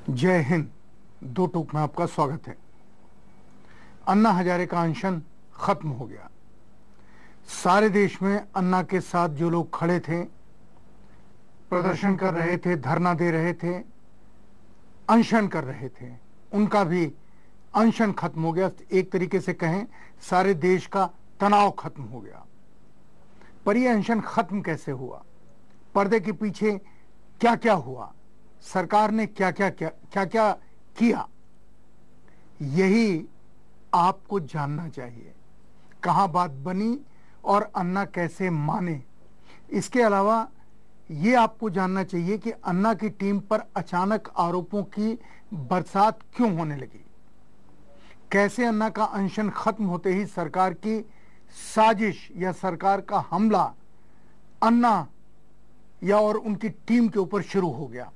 जय हिंद। दो टूक में आपका स्वागत है। अन्ना हजारे का अनशन खत्म हो गया। सारे देश में अन्ना के साथ जो लोग खड़े थे, प्रदर्शन कर रहे थे, धरना दे रहे थे, अनशन कर रहे थे, उनका भी अनशन खत्म हो गया। एक तरीके से कहें सारे देश का तनाव खत्म हो गया। पर यह अनशन खत्म कैसे हुआ? पर्दे के पीछे क्या क्या हुआ? सरकार ने क्या क्या किया? यही आपको जानना चाहिए। कहां बात बनी और अन्ना कैसे माने। इसके अलावा ये आपको जानना चाहिए कि अन्ना की टीम पर अचानक आरोपों की बरसात क्यों होने लगी। कैसे अन्ना का अनशन खत्म होते ही सरकार की साजिश या सरकार का हमला अन्ना या और उनकी टीम के ऊपर शुरू हो गया।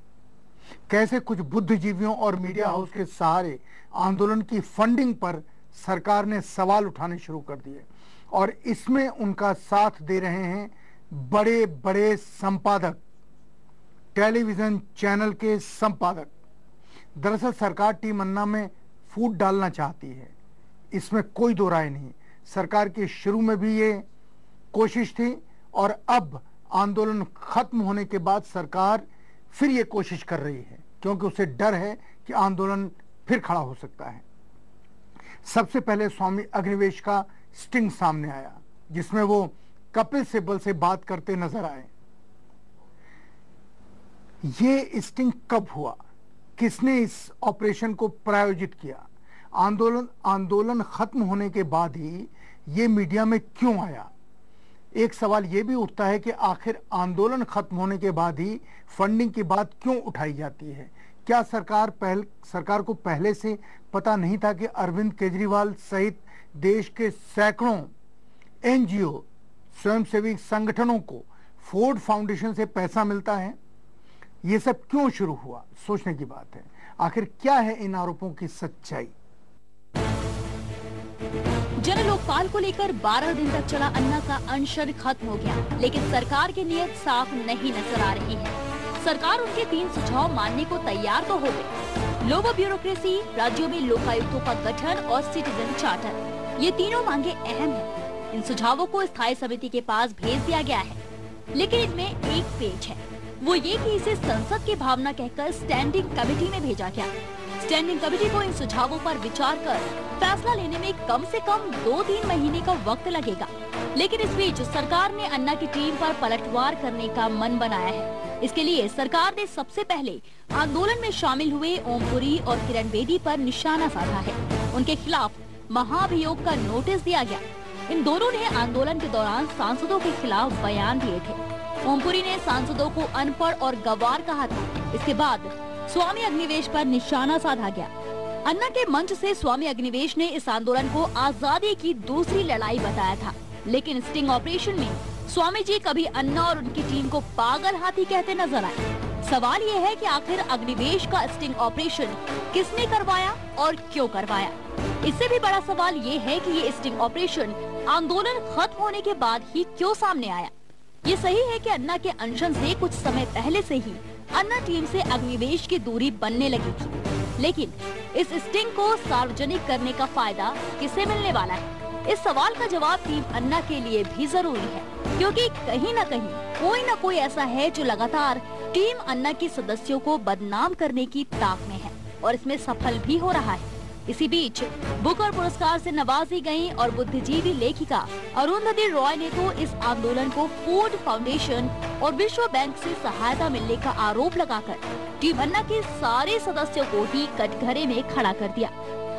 कैसे कुछ बुद्धिजीवियों और मीडिया हाउस के सहारे आंदोलन की फंडिंग पर सरकार ने सवाल उठाने शुरू कर दिए और इसमें उनका साथ दे रहे हैं बड़े बड़े संपादक, टेलीविजन चैनल के संपादक। दरअसल सरकार टीम अन्ना में फूट डालना चाहती है, इसमें कोई दो राय नहीं। सरकार की शुरू में भी ये कोशिश थी और अब आंदोलन खत्म होने के बाद सरकार फिर ये कोशिश कर रही है, क्योंकि उसे डर है कि आंदोलन फिर खड़ा हो सकता है। सबसे पहले स्वामी अग्निवेश का स्टिंग सामने आया, जिसमें वो कपिल सिब्बल से बात करते नजर आए। ये स्टिंग कब हुआ? किसने इस ऑपरेशन को प्रायोजित किया? आंदोलन खत्म होने के बाद ही ये मीडिया में क्यों आया? एक सवाल यह भी उठता है कि आखिर आंदोलन खत्म होने के बाद ही फंडिंग की बात क्यों उठाई जाती है? क्या सरकार को पहले से पता नहीं था कि अरविंद केजरीवाल सहित देश के सैकड़ों एनजीओ, स्वयंसेवी संगठनों को फोर्ड फाउंडेशन से पैसा मिलता है? ये सब क्यों शुरू हुआ? सोचने की बात है। आखिर क्या है इन आरोपों की सच्चाई? जन लोकपाल को लेकर 12 दिन तक चला अन्ना का अनशन खत्म हो गया, लेकिन सरकार की नीयत साफ नहीं नजर आ रही है। सरकार उनके 3 सुझाव मानने को तैयार तो हो गई। लोगो ब्यूरोक्रेसी, राज्यों में लोकायुक्तों का गठन और सिटीजन चार्टर, ये तीनों मांगे अहम हैं। इन सुझावों को स्थायी समिति के पास भेज दिया गया है, लेकिन इनमें एक पेच है, वो ये कि इसे संसद की भावना कहकर स्टैंडिंग कमेटी में भेजा गया। स्टैंडिंग कमेटी को इन सुझावों पर विचार कर फैसला लेने में कम से कम 2-3 महीने का वक्त लगेगा। लेकिन इस बीच सरकार ने अन्ना की टीम पर पलटवार करने का मन बनाया है। इसके लिए सरकार ने सबसे पहले आंदोलन में शामिल हुए ओमपुरी और किरण बेदी पर निशाना साधा है। उनके खिलाफ महाभियोग का नोटिस दिया गया। इन दोनों ने आंदोलन के दौरान सांसदों के खिलाफ बयान दिए थे। ओमपुरी ने सांसदों को अनपढ़ और गवार कहा था। इसके बाद स्वामी अग्निवेश पर निशाना साधा गया। अन्ना के मंच से स्वामी अग्निवेश ने इस आंदोलन को आजादी की दूसरी लड़ाई बताया था, लेकिन स्टिंग ऑपरेशन में स्वामी जी कभी अन्ना और उनकी टीम को पागल हाथी कहते नजर आए। सवाल ये है कि आखिर अग्निवेश का स्टिंग ऑपरेशन किसने करवाया और क्यों करवाया? इससे भी बड़ा सवाल ये है कि ये स्टिंग ऑपरेशन आंदोलन खत्म होने के बाद ही क्यों सामने आया? ये सही है कि अन्ना के अनशन से कुछ समय पहले से ही अन्ना टीम से अग्निवेश की दूरी बनने लगी थी, लेकिन इस स्टिंग को सार्वजनिक करने का फायदा किसे मिलने वाला है? इस सवाल का जवाब टीम अन्ना के लिए भी जरूरी है, क्योंकि कहीं न कोई ऐसा है जो लगातार टीम अन्ना के सदस्यों को बदनाम करने की ताक में है और इसमें सफल भी हो रहा है। इसी बीच बुकर पुरस्कार से नवाजी गयी और बुद्धिजीवी लेखिका अरुंधति रॉय ने तो इस आंदोलन को फोर्ड फाउंडेशन और विश्व बैंक से सहायता मिलने का आरोप लगाकर टीम अन्ना के सारे सदस्यों को ही कटघरे में खड़ा कर दिया।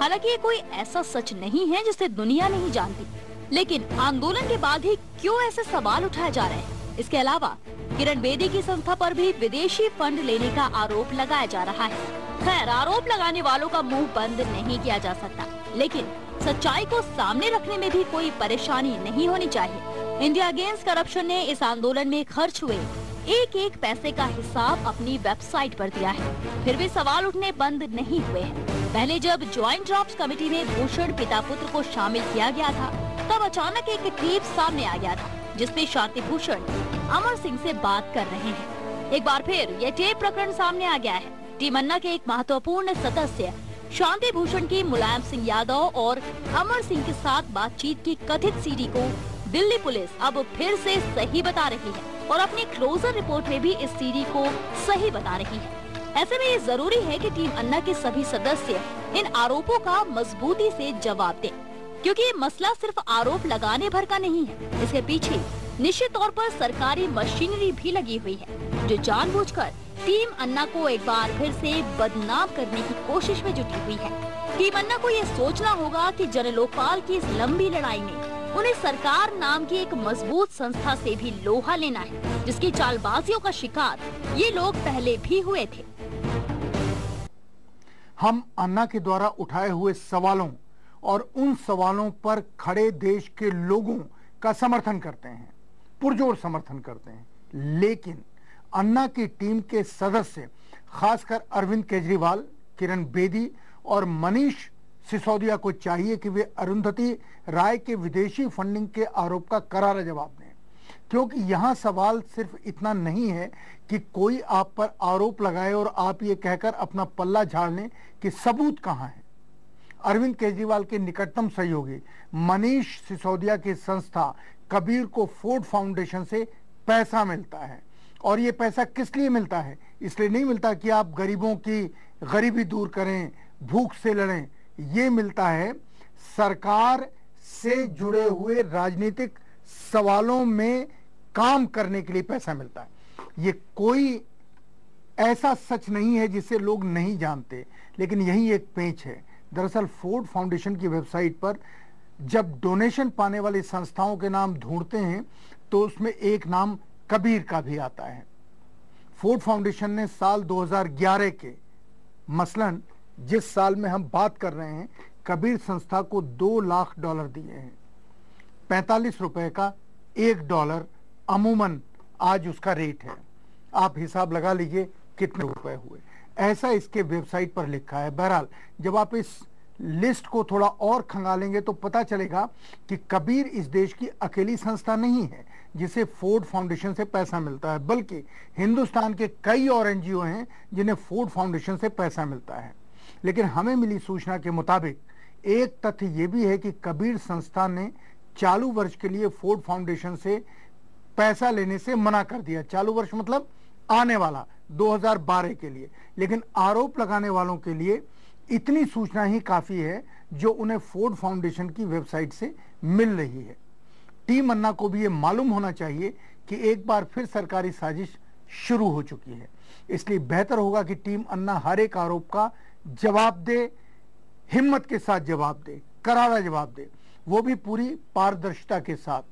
हालांकि ये कोई ऐसा सच नहीं है जिसे दुनिया नहीं जानती, लेकिन आंदोलन के बाद ही क्यों ऐसे सवाल उठाए जा रहे हैं? इसके अलावा किरण बेदी की संस्था पर भी विदेशी फंड लेने का आरोप लगाया जा रहा है। खैर, आरोप लगाने वालों का मुंह बंद नहीं किया जा सकता, लेकिन सच्चाई को सामने रखने में भी कोई परेशानी नहीं होनी चाहिए। इंडिया अगेंस्ट करप्शन ने इस आंदोलन में खर्च हुए एक पैसे का हिसाब अपनी वेबसाइट पर दिया है, फिर भी सवाल उठने बंद नहीं हुए हैं। पहले जब ज्वाइंट ड्राफ्ट कमेटी में भूषण पिता पुत्र को शामिल किया गया था, तब अचानक एक टेप सामने आ गया था, जिसमें शांति भूषण अमर सिंह से बात कर रहे हैं। एक बार फिर ये टेप प्रकरण सामने आ गया है। टीम अन्ना के एक महत्वपूर्ण सदस्य शांति भूषण की मुलायम सिंह यादव और अमर सिंह के साथ बातचीत की कथित सीडी को दिल्ली पुलिस अब फिर से सही बता रही है और अपनी क्लोजर रिपोर्ट में भी इस सीडी को सही बता रही है। ऐसे में ये जरूरी है कि टीम अन्ना के सभी सदस्य इन आरोपों का मजबूती से जवाब दें, क्योंकि ये मसला सिर्फ आरोप लगाने भर का नहीं है। इसके पीछे निश्चित तौर पर सरकारी मशीनरी भी लगी हुई है, जो जानबूझकर टीम अन्ना को एक बार फिर से बदनाम करने की कोशिश में जुटी हुई है। टीम अन्ना को ये सोचना होगा कि जन लोकपाल की इस लंबी लड़ाई में उन्हें सरकार नाम की एक मजबूत संस्था से भी लोहा लेना है, जिसकी चालबाजियों का शिकार ये लोग पहले भी हुए थे। हम अन्ना के द्वारा उठाए हुए सवालों और उन सवालों पर खड़े देश के लोगों का समर्थन करते हैं, पुरजोर समर्थन करते हैं, लेकिन अन्ना की टीम के सदस्य खासकर अरविंद केजरीवाल, किरण बेदी और मनीष सिसोदिया को चाहिए कि वे अरुंधति राय के विदेशी फंडिंग के आरोप का करारा जवाब दें, क्योंकि यहां सवाल सिर्फ इतना नहीं है कि कोई आप पर आरोप लगाए और आप ये कहकर अपना पल्ला झाड़ लें कि सबूत कहां है। अरविंद केजरीवाल के निकटतम सहयोगी मनीष सिसोदिया की संस्था कबीर को फोर्ड फाउंडेशन से पैसा मिलता है, और ये पैसा किस लिए मिलता है? इसलिए नहीं मिलता कि आप गरीबों की गरीबी दूर करें, भूख से लड़ें। ये मिलता है सरकार से जुड़े हुए राजनीतिक सवालों में काम करने के लिए पैसा मिलता है। ये कोई ऐसा सच नहीं है जिसे लोग नहीं जानते, लेकिन यही एक पेंच है। दरअसल फोर्ड फाउंडेशन की वेबसाइट पर जब डोनेशन पाने वाली संस्थाओं के नाम ढूंढते हैं तो उसमें एक नाम कबीर का भी आता है। फोर्ड फाउंडेशन ने साल 2011 के, मसलन जिस साल में हम बात कर रहे हैं, कबीर संस्था को $2 लाख दिए हैं। 45 रुपए का $1 अमूमन आज उसका रेट है। आप हिसाब लगा लीजिए कितने रुपए हुए, ऐसा इसके वेबसाइट पर लिखा है। बहरहाल जब आप इस लिस्ट को थोड़ा और खंगालेंगे तो पता चलेगा कि कबीर इस देश की अकेली संस्था नहीं है जिसे फोर्ड फाउंडेशन से पैसा मिलता है, बल्कि हिंदुस्तान के कई और एनजीओ हैं जिन्हें फोर्ड फाउंडेशन से पैसा मिलता है। लेकिन हमें मिली सूचना के मुताबिक एक तथ्य यह भी है कि कबीर संस्था ने चालू वर्ष के लिए फोर्ड फाउंडेशन से पैसा लेने से मना कर दिया। चालू वर्ष मतलब आने वाला 2012 के लिए। लेकिन आरोप लगाने वालों के लिए इतनी सूचना ही काफी है जो उन्हें फोर्ड फाउंडेशन की वेबसाइट से मिल रही है। टीम अन्ना को भी ये मालूम होना चाहिए कि एक बार फिर सरकारी साजिश शुरू हो चुकी है। इसलिए बेहतर होगा कि टीम अन्ना हर एक आरोप का जवाब दे, हिम्मत के साथ जवाब दे, करारा जवाब दे, वो भी पूरी पारदर्शिता के साथ,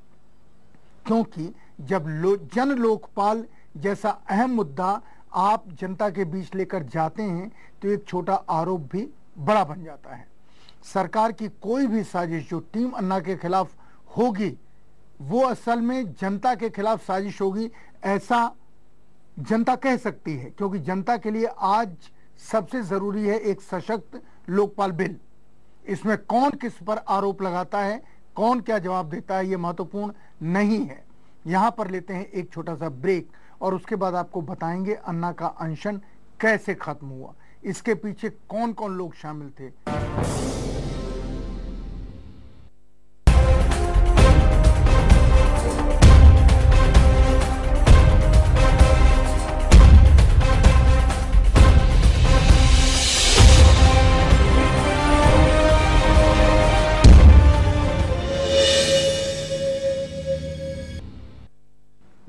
क्योंकि जब जन लोकपाल जैसा अहम मुद्दा आप जनता के बीच लेकर जाते हैं तो एक छोटा आरोप भी बड़ा बन जाता है। सरकार की कोई भी साजिश जो टीम अन्ना के खिलाफ होगी वो असल में जनता के खिलाफ साजिश होगी, ऐसा जनता कह सकती है, क्योंकि जनता के लिए आज सबसे जरूरी है एक सशक्त लोकपाल बिल। इसमें कौन किस पर आरोप लगाता है, कौन क्या जवाब देता है, यह महत्वपूर्ण नहीं है। यहां पर लेते हैं एक छोटा सा ब्रेक और उसके बाद आपको बताएंगे अन्ना का अनशन कैसे खत्म हुआ, इसके पीछे कौन कौन लोग शामिल थे।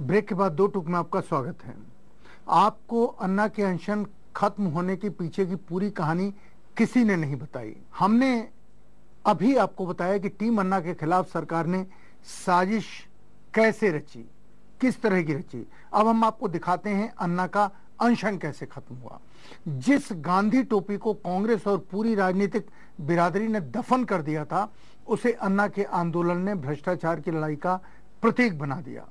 ब्रेक के बाद 2 टूक में आपका स्वागत है। आपको अन्ना के अनशन खत्म होने के पीछे की पूरी कहानी किसी ने नहीं बताई। हमने अभी आपको बताया कि टीम अन्ना के खिलाफ सरकार ने साजिश कैसे रची, किस तरह की रची। अब हम आपको दिखाते हैं अन्ना का अनशन कैसे खत्म हुआ। जिस गांधी टोपी को कांग्रेस और पूरी राजनीतिक बिरादरी ने दफन कर दिया था, उसे अन्ना के आंदोलन ने भ्रष्टाचार की लड़ाई का प्रतीक बना दिया।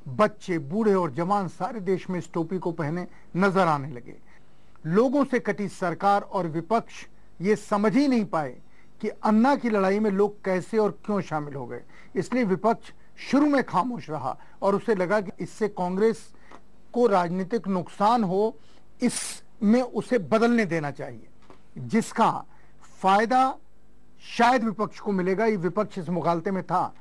बच्चे, बूढ़े और जवान सारे देश में इस टोपी को पहने नजर आने लगे। लोगों से कटी सरकार और विपक्ष ये समझ ही नहीं पाए कि अन्ना की लड़ाई में लोग कैसे और क्यों शामिल हो गए। इसलिए विपक्ष शुरू में खामोश रहा और उसे लगा कि इससे कांग्रेस को राजनीतिक नुकसान हो, इस में उसे बदलने देना चाहिए, जिसका फायदा शायद विपक्ष को मिलेगा। ये विपक्ष इस मुगालते में था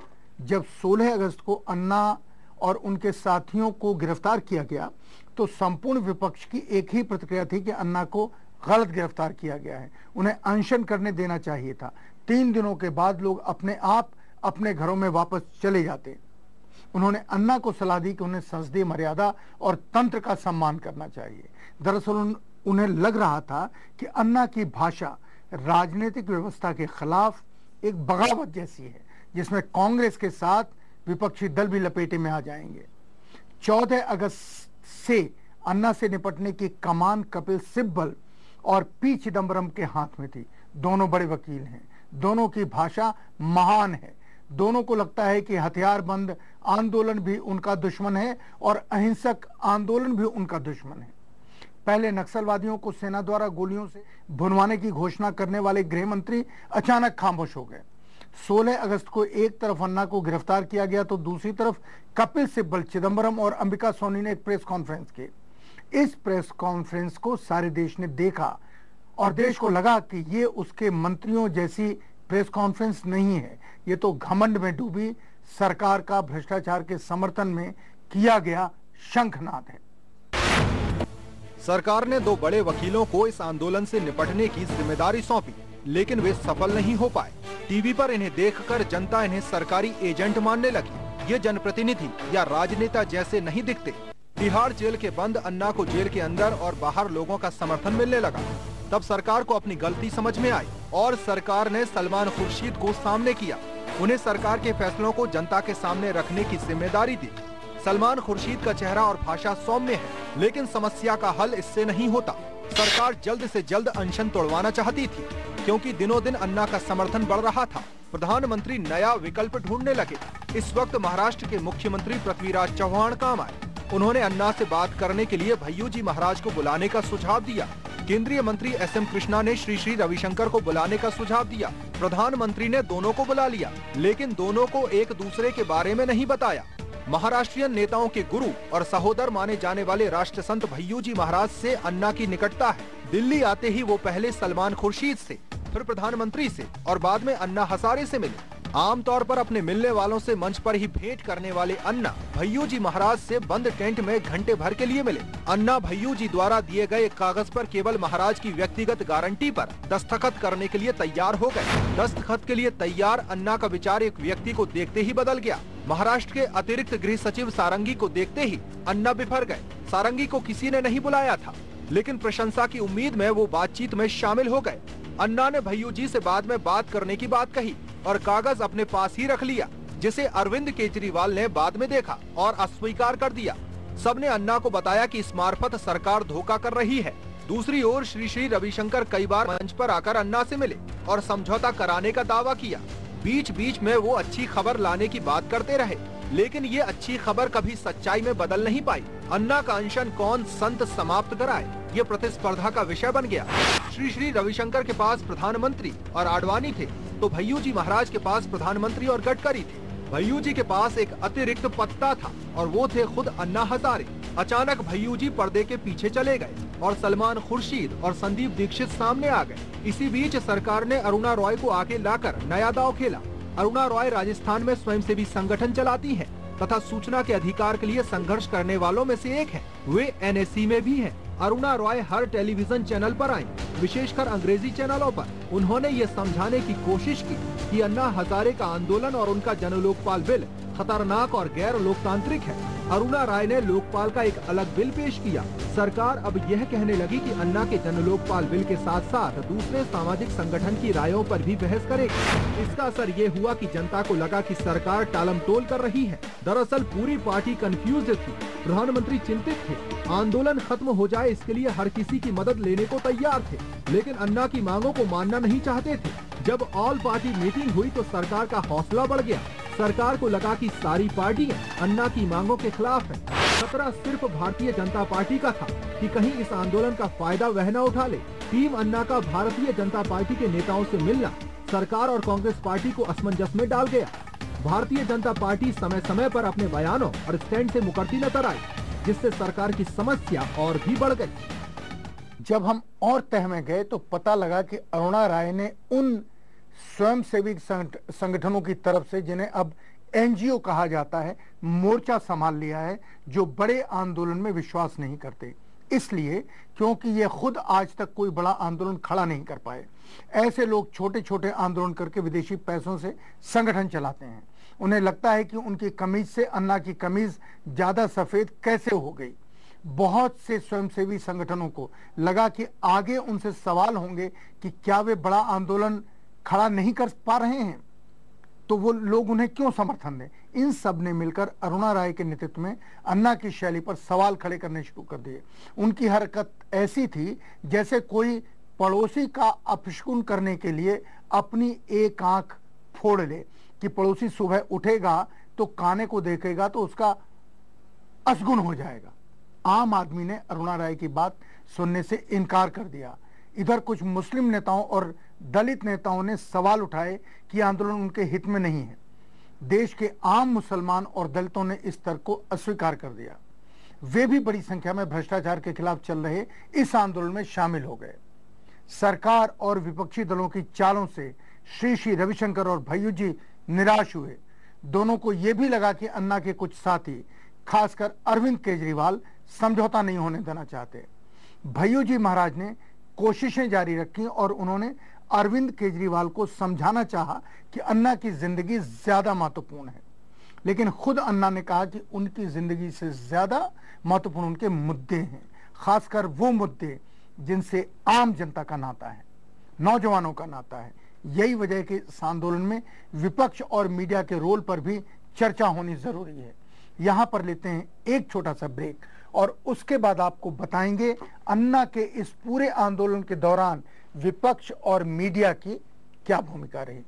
जब 16 अगस्त को अन्ना और उनके साथियों को गिरफ्तार किया गया, तो संपूर्ण विपक्ष की एक ही प्रतिक्रिया थी कि अन्ना को गलत गिरफ्तार किया गया है, उन्हें अनशन करने देना चाहिए था। 3 दिनों के बाद लोग अपने आप अपने घरों में वापस चले जाते। उन्होंने अन्ना को सलाह दी कि उन्हें संसदीय मर्यादा और तंत्र का सम्मान करना चाहिए। दरअसल उन्हें लग रहा था कि अन्ना की भाषा राजनीतिक व्यवस्था के खिलाफ एक बगावत जैसी है, जिसमें कांग्रेस के साथ विपक्षी दल भी लपेटे में आ जाएंगे। 14 अगस्त से अन्ना से निपटने की कमान कपिल सिब्बल और पी चिदम्बरम के हाथ में थी। दोनों बड़े वकील हैं, दोनों की भाषा महान है, दोनों को लगता है कि हथियारबंद आंदोलन भी उनका दुश्मन है और अहिंसक आंदोलन भी उनका दुश्मन है। पहले नक्सलवादियों को सेना द्वारा गोलियों से भुनवाने की घोषणा करने वाले गृह मंत्री अचानक खामोश हो गए। 16 अगस्त को एक तरफ अन्ना को गिरफ्तार किया गया तो दूसरी तरफ कपिल सिब्बल, चिदम्बरम और अंबिका सोनी ने एक प्रेस कॉन्फ्रेंस की। इस प्रेस कॉन्फ्रेंस को सारे देश ने देखा और देश को लगा कि ये उसके मंत्रियों जैसी प्रेस कॉन्फ्रेंस नहीं है, ये तो घमंड में डूबी सरकार का भ्रष्टाचार के समर्थन में किया गया शंखनाद है। सरकार ने 2 बड़े वकीलों को इस आंदोलन से निपटने की जिम्मेदारी सौंपी, लेकिन वे सफल नहीं हो पाए। टीवी पर इन्हें देखकर जनता इन्हें सरकारी एजेंट मानने लगी। ये जनप्रतिनिधि या राजनेता जैसे नहीं दिखते। तिहाड़ जेल के बंद अन्ना को जेल के अंदर और बाहर लोगों का समर्थन मिलने लगा। तब सरकार को अपनी गलती समझ में आई और सरकार ने सलमान खुर्शीद को सामने किया। उन्हें सरकार के फैसलों को जनता के सामने रखने की जिम्मेदारी दी। सलमान खुर्शीद का चेहरा और भाषा सौम्य है, लेकिन समस्या का हल इससे नहीं होता। सरकार जल्द से जल्द अनशन तोड़वाना चाहती थी, क्योंकि दिनों दिन अन्ना का समर्थन बढ़ रहा था। प्रधानमंत्री नया विकल्प ढूंढने लगे। इस वक्त महाराष्ट्र के मुख्यमंत्री पृथ्वीराज चौहान काम आए। उन्होंने अन्ना से बात करने के लिए भय्यूजी महाराज को बुलाने का सुझाव दिया। केंद्रीय मंत्री एस.एम. कृष्णा ने श्री श्री रविशंकर को बुलाने का सुझाव दिया। प्रधानमंत्री ने दोनों को बुला लिया, लेकिन दोनों को एक दूसरे के बारे में नहीं बताया। महाराष्ट्रीयन नेताओं के गुरु और सहोदर माने जाने वाले राष्ट्र संत भय्यूजी महाराज से अन्ना की निकटता है। दिल्ली आते ही वो पहले सलमान खुर्शीद से, फिर प्रधानमंत्री से और बाद में अन्ना हजारे से मिले। आमतौर पर अपने मिलने वालों से मंच पर ही भेंट करने वाले अन्ना भय्यूजी महाराज से बंद टेंट में घंटे भर के लिए मिले। अन्ना भय्यूजी द्वारा दिए गए कागज पर केवल महाराज की व्यक्तिगत गारंटी पर दस्तखत करने के लिए तैयार हो गए। दस्तखत के लिए तैयार अन्ना का विचार एक व्यक्ति को देखते ही बदल गया। महाराष्ट्र के अतिरिक्त गृह सचिव सारंगी को देखते ही अन्ना बिफर गए। सारंगी को किसी ने नहीं बुलाया था, लेकिन प्रशंसा की उम्मीद में वो बातचीत में शामिल हो गए। अन्ना ने भय्यूजी से बाद में बात करने की बात कही और कागज अपने पास ही रख लिया, जिसे अरविंद केजरीवाल ने बाद में देखा और अस्वीकार कर दिया। सबने अन्ना को बताया कि इस मार्फत सरकार धोखा कर रही है। दूसरी ओर श्री श्री रविशंकर कई बार मंच पर आकर अन्ना से मिले और समझौता कराने का दावा किया। बीच बीच में वो अच्छी खबर लाने की बात करते रहे, लेकिन ये अच्छी खबर कभी सच्चाई में बदल नहीं पाई। अन्ना का अनशन कौन संत समाप्त कराए, ये प्रतिस्पर्धा का विषय बन गया। श्री श्री रविशंकर के पास प्रधानमंत्री और आडवाणी थे, तो भय्यूजी महाराज के पास प्रधानमंत्री और गडकरी थे। भय्यूजी के पास एक अतिरिक्त पत्ता था और वो थे खुद अन्ना हजारे। अचानक भय्यूजी पर्दे के पीछे चले गए और सलमान खुर्शीद और संदीप दीक्षित सामने आ गए। इसी बीच सरकार ने अरुणा रॉय को आगे लाकर नया दांव खेला। अरुणा रॉय राजस्थान में स्वयंसेवी संगठन चलाती हैं तथा सूचना के अधिकार के लिए संघर्ष करने वालों में से एक है। वे एनएससी में भी हैं। अरुणा रॉय हर टेलीविजन चैनल पर आईं, विशेषकर अंग्रेजी चैनलों पर। उन्होंने ये समझाने की कोशिश की कि अन्ना हजारे का आंदोलन और उनका जनलोकपाल बिल खतरनाक और गैर लोकतांत्रिक है। अरुणा राय ने लोकपाल का एक अलग बिल पेश किया। सरकार अब यह कहने लगी कि अन्ना के जनलोकपाल बिल के साथ साथ दूसरे सामाजिक संगठन की रायों पर भी बहस करेगी। इसका असर ये हुआ कि जनता को लगा कि सरकार टालमटोल कर रही है। दरअसल पूरी पार्टी कंफ्यूज थी। प्रधानमंत्री चिंतित थे। आंदोलन खत्म हो जाए इसके लिए हर किसी की मदद लेने को तैयार थे, लेकिन अन्ना की मांगों को मानना नहीं चाहते थे। जब ऑल पार्टी मीटिंग हुई तो सरकार का हौसला बढ़ गया। सरकार को लगा कि सारी पार्टियां अन्ना की मांगों के खिलाफ हैं। खतरा सिर्फ भारतीय जनता पार्टी का था कि कहीं इस आंदोलन का फायदा वह न उठा ले। टीम अन्ना का भारतीय जनता पार्टी के नेताओं से मिलना सरकार और कांग्रेस पार्टी को असमंजस में डाल गया। भारतीय जनता पार्टी समय समय पर अपने बयानों और स्टैंड से मुकरती नजर आई, जिससे सरकार की समस्या और भी बढ़ गई। जब हम और तह में गए तो पता लगा कि अरुणा राय ने उन स्वयंसेवी संगठनों की तरफ से, जिन्हें अब एनजीओ कहा जाता है, मोर्चा संभाल लिया है, जो बड़े आंदोलन में विश्वास नहीं करते। इसलिए क्योंकि ये खुद आज तक कोई बड़ा आंदोलन खड़ा नहीं कर पाए। ऐसे लोग छोटे छोटे आंदोलन करके विदेशी पैसों से संगठन चलाते हैं। उन्हें लगता है कि उनकी कमीज से अन्ना की कमीज ज्यादा सफेद कैसे हो गई। बहुत से स्वयंसेवी संगठनों को लगा कि आगे उनसे सवाल होंगे कि क्या वे बड़ा आंदोलन खड़ा नहीं कर पा रहे हैं, तो वो लोग उन्हें क्यों समर्थन दें। इन सब ने मिलकर अरुणा राय के नेतृत्व में अन्ना की शैली पर सवाल खड़े करने शुरू कर दिए। उनकी हरकत ऐसी थी जैसे कोई पड़ोसी का अपशकुन करने के लिए अपनी एक आंख फोड़ ले, कि पड़ोसी सुबह उठेगा तो काने को देखेगा तो उसका असगुन हो जाएगा। आम आदमी ने अरुणा राय की बात सुनने से इनकार कर दिया। इधर कुछ मुस्लिम नेताओं और दलित नेताओं ने सवाल उठाए कि आंदोलन उनके हित में नहीं है। देश के आम मुसलमान और दलितों ने इस तर्क को अस्वीकार कर दिया। वे भी बड़ी संख्या में भ्रष्टाचार के खिलाफ चल रहे इस आंदोलन में शामिल हो गए। सरकार और विपक्षी दलों की चालों से श्री रविशंकर और भय्यू जी निराश हुए। दोनों को यह भी लगा कि अन्ना के कुछ साथी, खासकर अरविंद केजरीवाल, समझौता नहीं होने देना चाहते। भय्यू जी महाराज ने कोशिशें जारी रखी और उन्होंने अरविंद केजरीवाल को समझाना चाहा कि अन्ना की जिंदगी ज्यादा महत्वपूर्ण है, लेकिन खुद अन्ना ने कहा कि उनकी जिंदगी से ज्यादा महत्वपूर्ण उनके मुद्दे हैं, खासकर वो मुद्दे जिनसे आम जनता का नाता है, नौजवानों का नाता है। यही वजह कि इस आंदोलन में विपक्ष और मीडिया के रोल पर भी चर्चा होनी जरूरी है। यहां पर लेते हैं एक छोटा सा ब्रेक और उसके बाद आपको बताएंगे अन्ना के इस पूरे आंदोलन के दौरान विपक्ष और मीडिया की क्या भूमिका रही।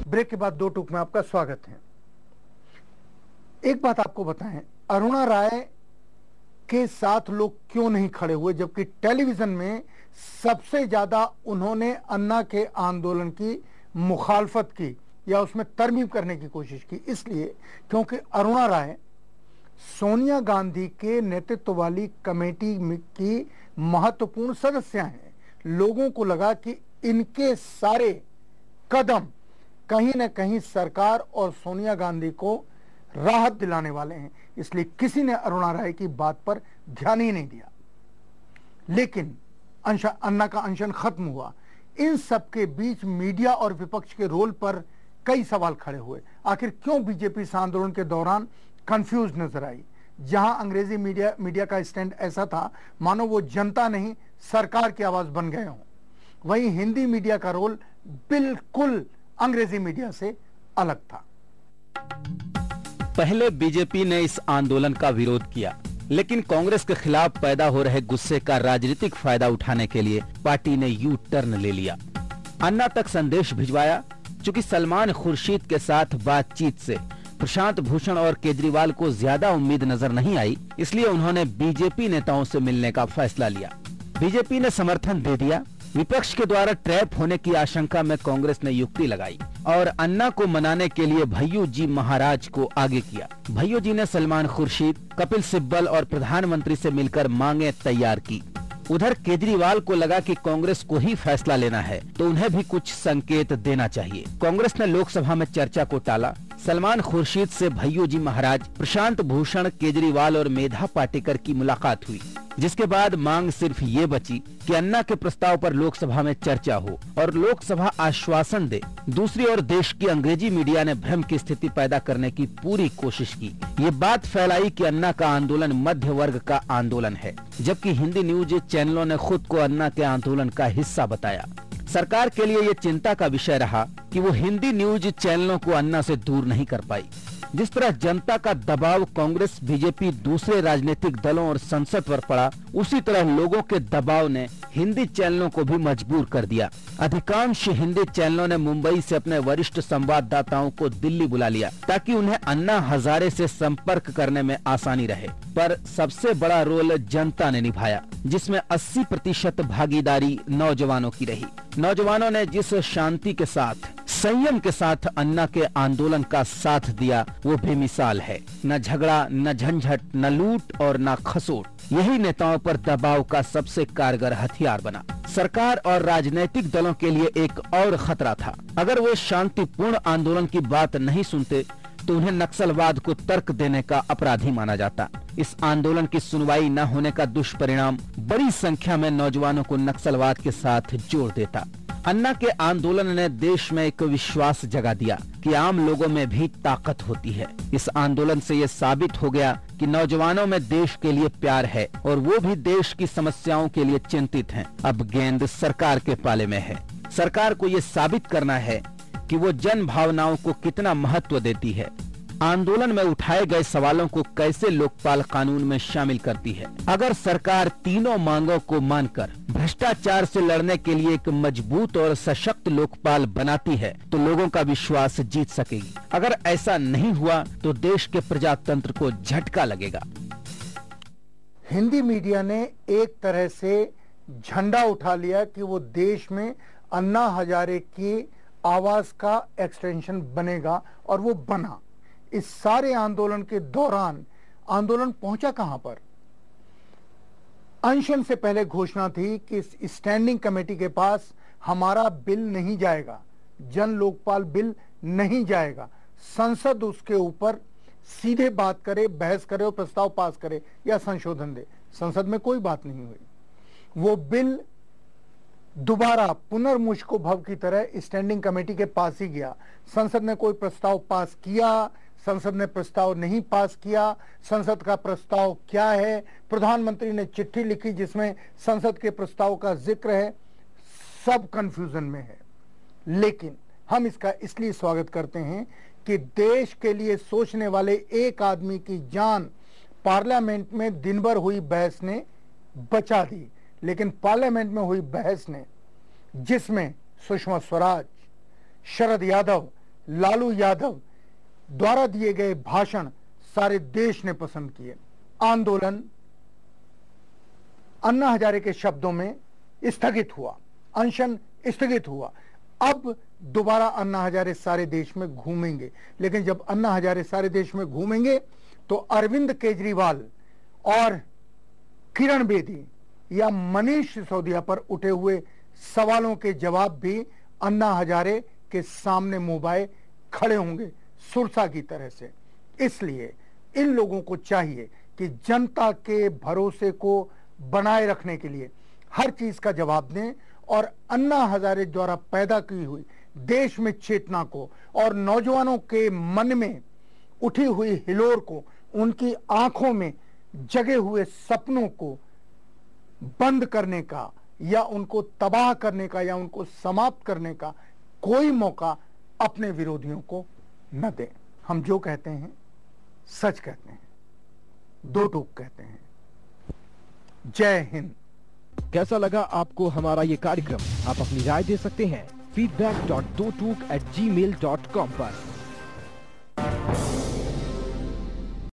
ब्रेक के बाद दो टूक में आपका स्वागत है। एक बात आपको बताएं, अरुणा राय के साथ लोग क्यों नहीं खड़े हुए, जबकि टेलीविजन में सबसे ज्यादा उन्होंने अन्ना के आंदोलन की मुखालफत की या उसमें तरमीम करने की कोशिश की। इसलिए क्योंकि अरुणा राय सोनिया गांधी के नेतृत्व वाली कमेटी की महत्वपूर्ण सदस्य हैं। लोगों को लगा कि इनके सारे कदम कहीं न कहीं सरकार और सोनिया गांधी को राहत दिलाने वाले हैं, इसलिए किसी ने अरुणा राय की बात पर ध्यान ही नहीं दिया। लेकिन अन्ना का अनशन खत्म हुआ। इन सब के बीच मीडिया और विपक्ष के रोल पर कई सवाल खड़े हुए। आखिर क्यों बीजेपी इस आंदोलन के दौरान कंफ्यूज नजर आई। जहां अंग्रेजी मीडिया का स्टैंड ऐसा था मानो वो जनता नहीं सरकार की आवाज बन गए हों, वहीं हिंदी मीडिया का रोल बिल्कुल अंग्रेजी मीडिया से अलग था। पहले बीजेपी ने इस आंदोलन का विरोध किया, लेकिन कांग्रेस के खिलाफ पैदा हो रहे गुस्से का राजनीतिक फायदा उठाने के लिए पार्टी ने यू टर्न ले लिया। अन्ना तक संदेश भिजवाया। चूंकि सलमान खुर्शीद के साथ बातचीत से प्रशांत भूषण और केजरीवाल को ज्यादा उम्मीद नजर नहीं आई, इसलिए उन्होंने बीजेपी नेताओं से मिलने का फैसला लिया। बीजेपी ने समर्थन दे दिया। विपक्ष के द्वारा ट्रैप होने की आशंका में कांग्रेस ने युक्ति लगाई और अन्ना को मनाने के लिए भय्यू जी महाराज को आगे किया। भय्यू जी ने सलमान खुर्शीद, कपिल सिब्बल और प्रधानमंत्री से मिलकर मांगे तैयार की। उधर केजरीवाल को लगा कि कांग्रेस को ही फैसला लेना है तो उन्हें भी कुछ संकेत देना चाहिए। कांग्रेस ने लोकसभा में चर्चा को टाला। सलमान खुर्शीद से भय्यू जी महाराज, प्रशांत भूषण, केजरीवाल और मेधा पाटेकर की मुलाकात हुई, जिसके बाद मांग सिर्फ ये बची कि अन्ना के प्रस्ताव पर लोकसभा में चर्चा हो और लोकसभा आश्वासन दे। दूसरी ओर देश की अंग्रेजी मीडिया ने भ्रम की स्थिति पैदा करने की पूरी कोशिश की। ये बात फैलाई कि अन्ना का आंदोलन मध्य वर्ग का आंदोलन है, जबकि हिंदी न्यूज चैनलों ने खुद को अन्ना के आंदोलन का हिस्सा बताया। सरकार के लिए ये चिंता का विषय रहा कि वो हिंदी न्यूज चैनलों को अन्ना से दूर नहीं कर पाई। जिस तरह जनता का दबाव कांग्रेस, बीजेपी, दूसरे राजनीतिक दलों और संसद पर पड़ा, उसी तरह लोगों के दबाव ने हिंदी चैनलों को भी मजबूर कर दिया। अधिकांश हिंदी चैनलों ने मुंबई से अपने वरिष्ठ संवाददाताओं को दिल्ली बुला लिया ताकि उन्हें अन्ना हजारे से संपर्क करने में आसानी रहे। पर सबसे बड़ा रोल जनता ने निभाया, जिसमें 80% भागीदारी नौजवानों की रही। नौजवानों ने जिस शांति के साथ, संयम के साथ अन्ना के आंदोलन का साथ दिया, वो बेमिसाल है। न झगड़ा, न झंझट, न लूट और न खसोट, यही नेताओं पर दबाव का सबसे कारगर हथियार बना। सरकार और राजनीतिक दलों के लिए एक और खतरा था। अगर वे शांतिपूर्ण आंदोलन की बात नहीं सुनते तो उन्हें नक्सलवाद को तर्क देने का अपराधी माना जाता। इस आंदोलन की सुनवाई न होने का दुष्परिणाम बड़ी संख्या में नौजवानों को नक्सलवाद के साथ जोड़ देता। अन्ना के आंदोलन ने देश में एक विश्वास जगा दिया कि आम लोगों में भी ताकत होती है। इस आंदोलन से ये साबित हो गया कि नौजवानों में देश के लिए प्यार है और वो भी देश की समस्याओं के लिए चिंतित हैं। अब गेंद सरकार के पाले में है। सरकार को ये साबित करना है कि वो जन भावनाओं को कितना महत्व देती है। आंदोलन में उठाए गए सवालों को कैसे लोकपाल कानून में शामिल करती है। अगर सरकार तीनों मांगों को मानकर भ्रष्टाचार से लड़ने के लिए एक मजबूत और सशक्त लोकपाल बनाती है तो लोगों का विश्वास जीत सकेगी। अगर ऐसा नहीं हुआ तो देश के प्रजातंत्र को झटका लगेगा। हिंदी मीडिया ने एक तरह से झंडा उठा लिया कि वो देश में अन्ना हजारे की आवाज का एक्सटेंशन बनेगा, और वो बना। इस सारे आंदोलन के दौरान आंदोलन पहुंचा कहां पर? अनशन से पहले घोषणा थी कि इस स्टैंडिंग कमेटी के पास हमारा बिल नहीं जाएगा, जन लोकपाल बिल नहीं जाएगा। संसद उसके ऊपर सीधे बात करे, बहस करे और प्रस्ताव पास करे या संशोधन दे। संसद में कोई बात नहीं हुई। वो बिल दोबारा पुनर्मुश्को भव की तरह स्टैंडिंग कमेटी के पास ही गया। संसद ने कोई प्रस्ताव पास किया, संसद ने प्रस्ताव नहीं पास किया। संसद का प्रस्ताव क्या है? प्रधानमंत्री ने चिट्ठी लिखी जिसमें संसद के प्रस्ताव का जिक्र है। सब कंफ्यूजन में है। लेकिन हम इसका इसलिए स्वागत करते हैं कि देश के लिए सोचने वाले एक आदमी की जान पार्लियामेंट में दिन भर हुई बहस ने बचा दी। लेकिन पार्लियामेंट में हुई बहस ने, जिसमें सुषमा स्वराज, शरद यादव, लालू यादव द्वारा दिए गए भाषण सारे देश ने पसंद किए। आंदोलन अन्ना हजारे के शब्दों में स्थगित हुआ, अनशन स्थगित हुआ। अब दोबारा अन्ना हजारे सारे देश में घूमेंगे। लेकिन जब अन्ना हजारे सारे देश में घूमेंगे तो अरविंद केजरीवाल और किरण बेदी या मनीष सिसोदिया पर उठे हुए सवालों के जवाब भी अन्ना हजारे के सामने मुंह खड़े होंगे, सुरसा की तरह से। इसलिए इन लोगों को चाहिए कि जनता के भरोसे को बनाए रखने के लिए हर चीज का जवाब दें और अन्ना हजारे द्वारा पैदा की हुई देश में चेतना को और नौजवानों के मन में उठी हुई हिलोर को, उनकी आंखों में जगे हुए सपनों को बंद करने का या उनको तबाह करने का या उनको समाप्त करने का कोई मौका अपने विरोधियों को न दें। हम जो कहते हैं सच कहते हैं, दो टूक कहते हैं। जय हिंद। कैसा लगा आपको हमारा ये कार्यक्रम? आप अपनी राय दे सकते हैं feedback.dotook@gmail.com पर।